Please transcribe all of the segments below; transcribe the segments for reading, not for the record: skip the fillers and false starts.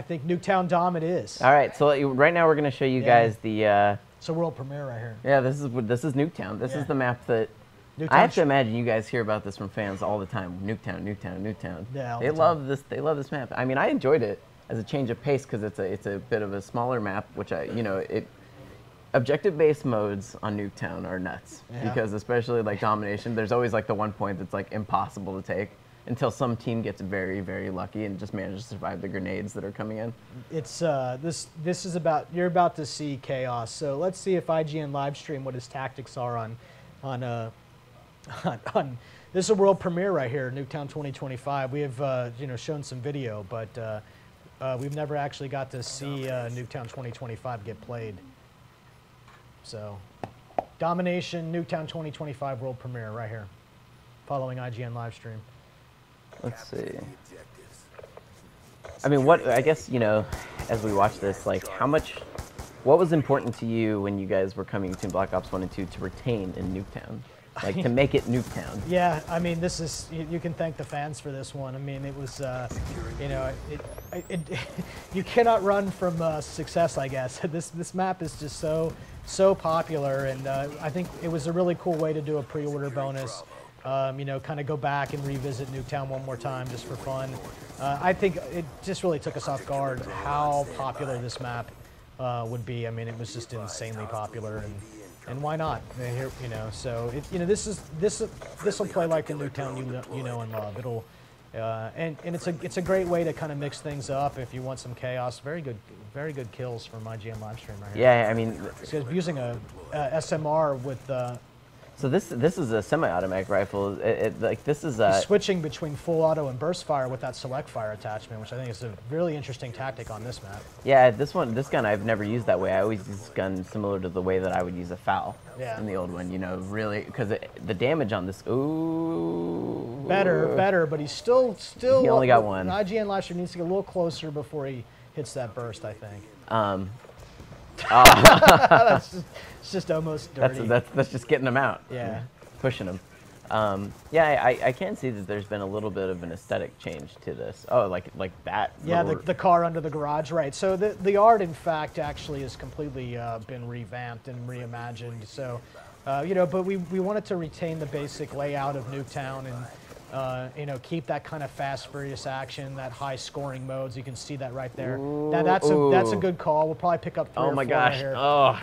think Nuketown Dom it is. All right, so right now we're going to show you guys the... it's a world premiere right here. Yeah, this is Nuketown. This is the map that... Nuketown I have to imagine you guys hear about this from fans all the time. Nuketown, Nuketown, Nuketown. Yeah, they love this. They love this map. I mean, I enjoyed it as a change of pace because it's a bit of a smaller map, which objective-based modes on Nuketown are nuts because especially like domination, there's always like the one point that's like impossible to take until some team gets very, very lucky and just manages to survive the grenades that are coming in. It's this is about, you're about to see chaos. So let's see if IGN live stream what his tactics are on this is a world premiere right here, Nuketown 2025. We have shown some video, but we've never actually got to see Nuketown 2025 get played. So, Domination, Nuketown 2025 world premiere right here, following IGN live stream. Let's see. I mean, I guess, as we watch this, like, what was important to you when you guys were coming between Black Ops 1 and 2 to retain in Nuketown? Like, to make it Nuketown. Yeah, I mean, this is, you can thank the fans for this one. I mean, it was, you cannot run from success, I guess. This map is just so popular, and I think it was a really cool way to do a pre-order bonus. Kind of go back and revisit Nuketown one more time just for fun. I think it just really took us off guard how popular this map would be. I mean, it was just insanely popular, and why not? Here, so this will play like the Nuketown you know and love. It'll and it's a great way to kind of mix things up if you want some chaos. Very good kills from IGN live stream right here. Yeah, I mean, so using a SMR with. So this is a semi-automatic rifle. This is switching between full auto and burst fire with that select fire attachment, which I think is a really interesting tactic on this map. Yeah, this gun I've never used that way. I always use this gun similar to the way that I would use a FAL in the old one. Really, because the damage on this. Ooh. Better, but he's still. He only got one. IGN live stream needs to get a little closer before he hits that burst, I think. It's just almost dirty. That's just getting them out. Yeah. Pushing them. I can see that there's been a little bit of an aesthetic change to this. Oh, like that. Yeah, the car under the garage, right. So the art, in fact, actually has completely been revamped and reimagined. So, but we wanted to retain the basic layout of Nuketown and, keep that kind of fast, furious action, that high scoring modes. You can see that right there. Now that's a good call. We'll probably pick up 3 or 4 my gosh! right here. Oh,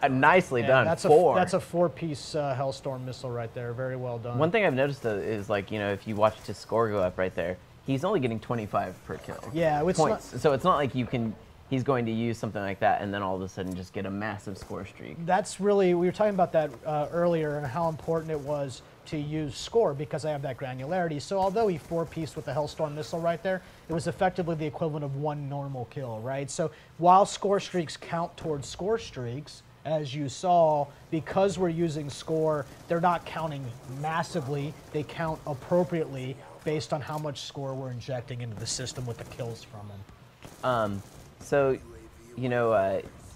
nicely done. That's four. That's a 4-piece Hellstorm missile right there. Very well done. One thing I've noticed is like if you watch his score go up right there, he's only getting 25 per kill. Yeah, points. So it's not like he's going to use something like that and then all of a sudden just get a massive score streak. That's really, we were talking about that earlier and how important it was to use score because I have that granularity. So although he 4-pieced with the Hellstorm missile right there, it was effectively the equivalent of 1 normal kill, right? So while score streaks count towards score streaks, as you saw, because we're using score, they're not counting massively, they count appropriately based on how much score we're injecting into the system with the kills from them. So,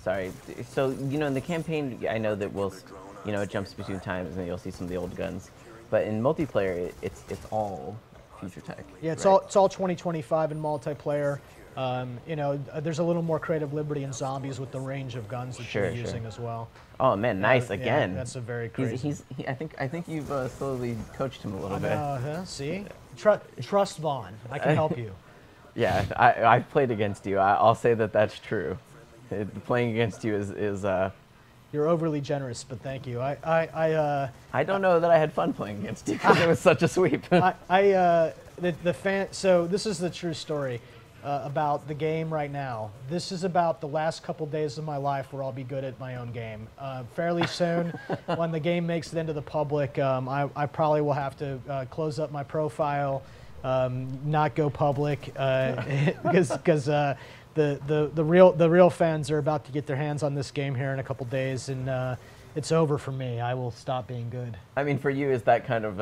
sorry. So, in the campaign, I know that it jumps between times and you'll see some of the old guns. But in multiplayer, it's all future tech. Yeah, it's all 2025 in multiplayer. There's a little more creative liberty in zombies with the range of guns that you're using as well. Oh man, nice again. Yeah, that's a very crazy. I think you've slowly coached him a little bit. See, trust Vaughn. I can help you. Yeah, I've played against you. I'll say that that's true. Playing against you is. You're overly generous, but thank you. I don't know that I had fun playing against you because it was such a sweep. So this is the true story about the game right now. This is about the last couple days of my life where I'll be good at my own game. Fairly soon, when the game makes it into the public, I probably will have to close up my profile, not go public, because the real fans are about to get their hands on this game here in a couple days, and it's over for me. I will stop being good. I mean, for you, is that kind of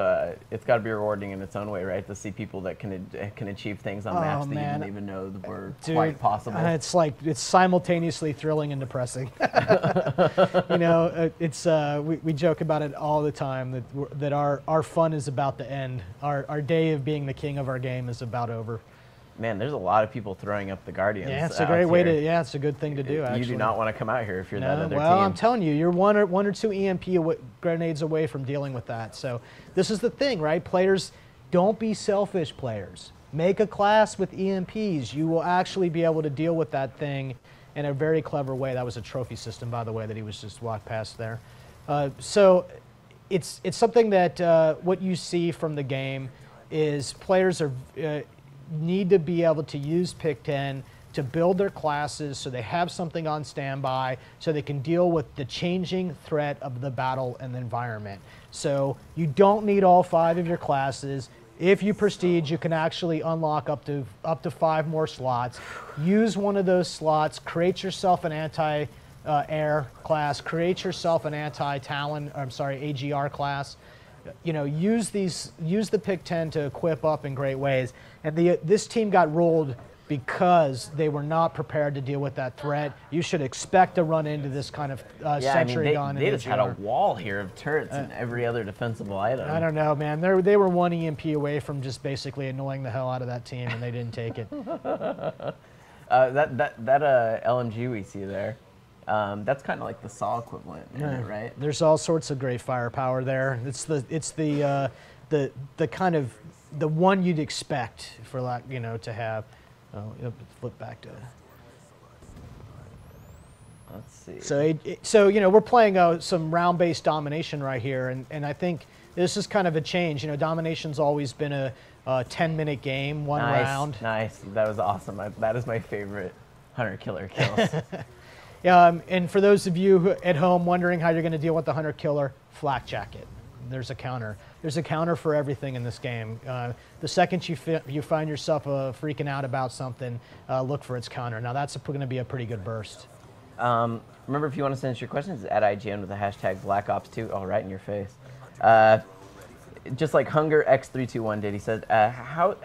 it's got to be rewarding in its own way, right? To see people that can achieve things on maps that you didn't even know were quite possible. It's simultaneously thrilling and depressing. We joke about it all the time that our fun is about to end. Our day of being the king of our game is about over. Man, there's a lot of people throwing up the Guardians. Yeah, it's a great way to. Yeah, it's a good thing to do. Actually, you do not want to come out here if you're that other well, team. I'm telling you, you're one or two grenades away from dealing with that. So this is the thing, right? Players, don't be selfish. Players, make a class with EMPs. You will actually be able to deal with that thing in a very clever way. That was a trophy system, by the way, that he was just walked past there. So it's something that what you see from the game is players are. Need to be able to use Pick 10 to build their classes so they have something on standby so they can deal with the changing threat of the battle and the environment. So you don't need all 5 of your classes. If you prestige, you can actually unlock up to 5 more slots. Use one of those slots, create yourself an anti-air class, create yourself an AGR class. You know, use the Pick 10 to equip up in great ways. And this team got rolled because they were not prepared to deal with that threat. You should expect to run into this kind of sentry gun. They just had a wall here of turrets and every other defensible item. I don't know, man. They were 1 EMP away from just basically annoying the hell out of that team, and they didn't take it. That LMG we see there. That's kind of like the SAW equivalent, right? There's all sorts of great firepower there. It's the kind of the one you'd expect for to have. Oh, flip back to. Let's see. So we're playing some round-based domination right here, and I think this is kind of a change. You know, domination's always been a 10-minute game, one round. Nice. That was awesome. That is my favorite hunter-killer kills. And for those of you at home wondering how you're going to deal with the hunter-killer, flak jacket. There's a counter. There's a counter for everything in this game. The second you find yourself freaking out about something, look for its counter. Now that's going to be a pretty good burst. Remember, if you want to send us your questions, at IGN with the hashtag BlackOps2. Oh, right in your face. Just like Hunger X321 did, he said, how's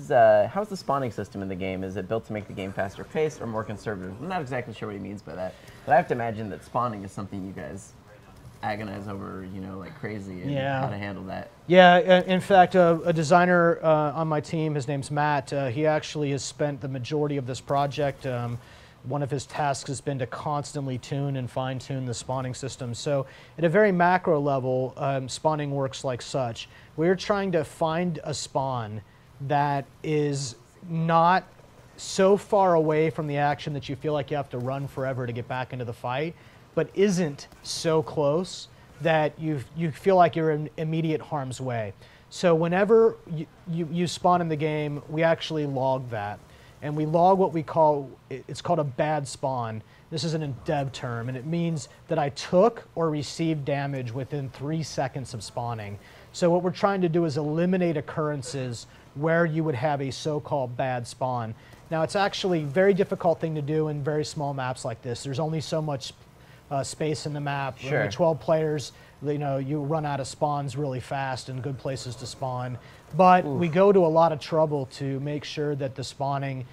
the spawning system in the game? Is it built to make the game faster paced or more conservative? I'm not exactly sure what he means by that, but I have to imagine that spawning is something you guys agonize over, like crazy, and how to handle that. Yeah, in fact, a designer on my team, his name's Matt, he actually has spent the majority of this project. One of his tasks has been to constantly tune and fine-tune the spawning system. So at a very macro level, spawning works like such. We're trying to find a spawn that is not so far away from the action that you feel like you have to run forever to get back into the fight, but isn't so close that you feel like you're in immediate harm's way. So whenever you spawn in the game, we actually log that. And we log what it's called a bad spawn. This isn't a dev term, and it means that I took or received damage within 3 seconds of spawning. So what we're trying to do is eliminate occurrences where you would have a so-called bad spawn. Now, it's actually a very difficult thing to do in very small maps like this. There's only so much space in the map. Sure. Only 12 players, you run out of spawns really fast and good places to spawn. But we go to a lot of trouble to make sure that the spawning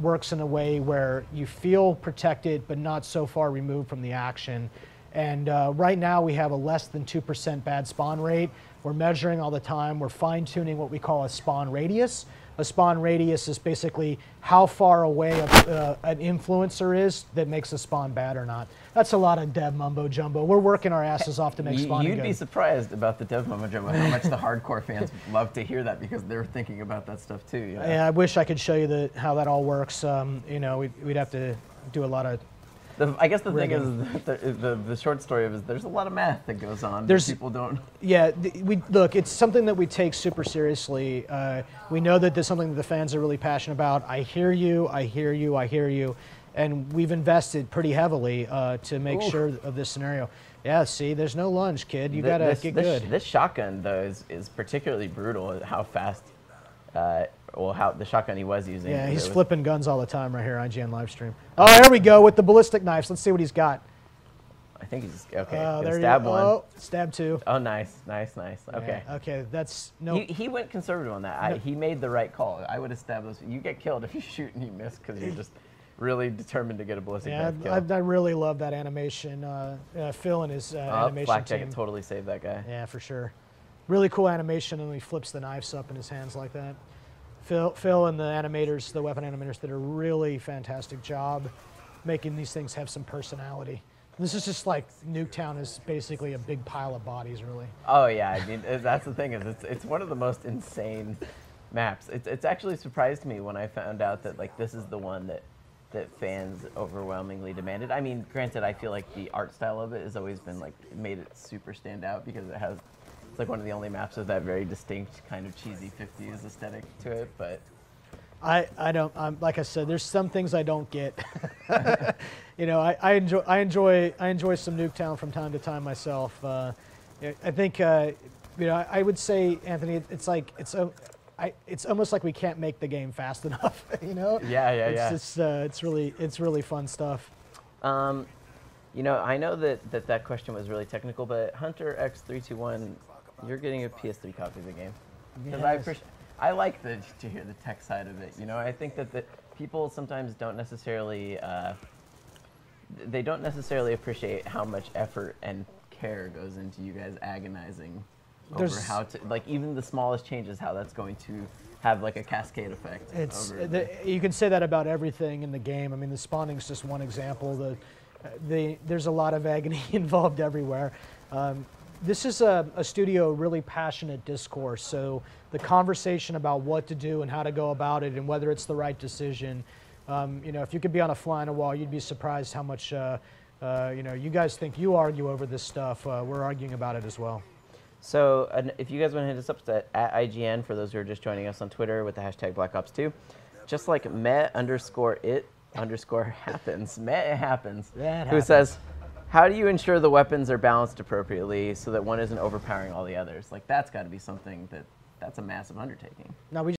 works in a way where you feel protected but not so far removed from the action. And right now we have a less than 2% bad spawn rate. We're measuring all the time. We're fine-tuning what we call a spawn radius. A spawn radius is basically how far away an influencer is that makes a spawn bad or not. That's a lot of dev mumbo jumbo. We're working our asses off to make spawning good. You'd be surprised about the dev mumbo jumbo, how much the hardcore fans love to hear that because they're thinking about that stuff too. Yeah, I wish I could show you how that all works. We'd have to do a lot of. I guess the thing is, the short story of it is there's a lot of math that goes on that people don't. Yeah, look, it's something that we take super seriously. We know that there's something that the fans are really passionate about. I hear you, I hear you, I hear you. And we've invested pretty heavily to make sure of this scenario. Yeah, see, there's no lunge, kid. You gotta get good. This shotgun, though, is particularly brutal at how fast, how the shotgun he was using. Yeah, he's flipping guns all the time right here on IGN livestream. Oh, there we go with the ballistic knives. Let's see what he's got. I think he's okay. There stab one. Oh, stab two. Oh, nice. Okay. Yeah, okay, that's no. He went conservative on that. He made the right call. I would have stabbed those. You get killed if you shoot and you miss because you're just really determined to get a ballistic knife kill. I really love that animation. Phil and his animation Flak team. Jacket totally saved that guy. Yeah, for sure. Really cool animation, and he flips the knives up in his hands like that. Phil and the animators, the weapon animators, did a really fantastic job making these things have some personality. This is just like Nuketown is basically a big pile of bodies, really. Oh yeah, I mean that's the thing, is it's one of the most insane maps. It's actually surprised me when I found out that like this is the one that fans overwhelmingly demanded. I mean, granted, I feel like the art style of it has always been like made it super stand out because it's like one of the only maps with that very distinct kind of cheesy 50s aesthetic to it. But I don't, like I said, there's some things I don't get. You know, I enjoy some Nuketown from time to time myself. I think you know, I would say, Anthony, it's like it's almost like we can't make the game fast enough. You know? It's really fun stuff. You know, I know that question was really technical, but Hunter X321, you're getting a PS3 copy of the game. Because I like to hear the tech side of it. You know, I think that the people sometimes don't necessarily appreciate how much effort and care goes into you guys agonizing over how to, like, even the smallest changes, how that's going to have like a cascade effect. You can say that about everything in the game. I mean, the spawning's just one example. There's a lot of agony involved everywhere. This is a studio really passionate discourse, so the conversation about what to do and how to go about it and whether it's the right decision, you know, if you could be on a fly on a wall, you'd be surprised how much, you know, you guys think you argue over this stuff. We're arguing about it as well. So if you guys want to hit us up, it's at IGN for those who are just joining us on Twitter with the hashtag Black Ops 2. Just like Met_it_happens, Met It Happens, who says, how do you ensure the weapons are balanced appropriately so that one isn't overpowering all the others? Like, that's got to be something that's a massive undertaking. Now, we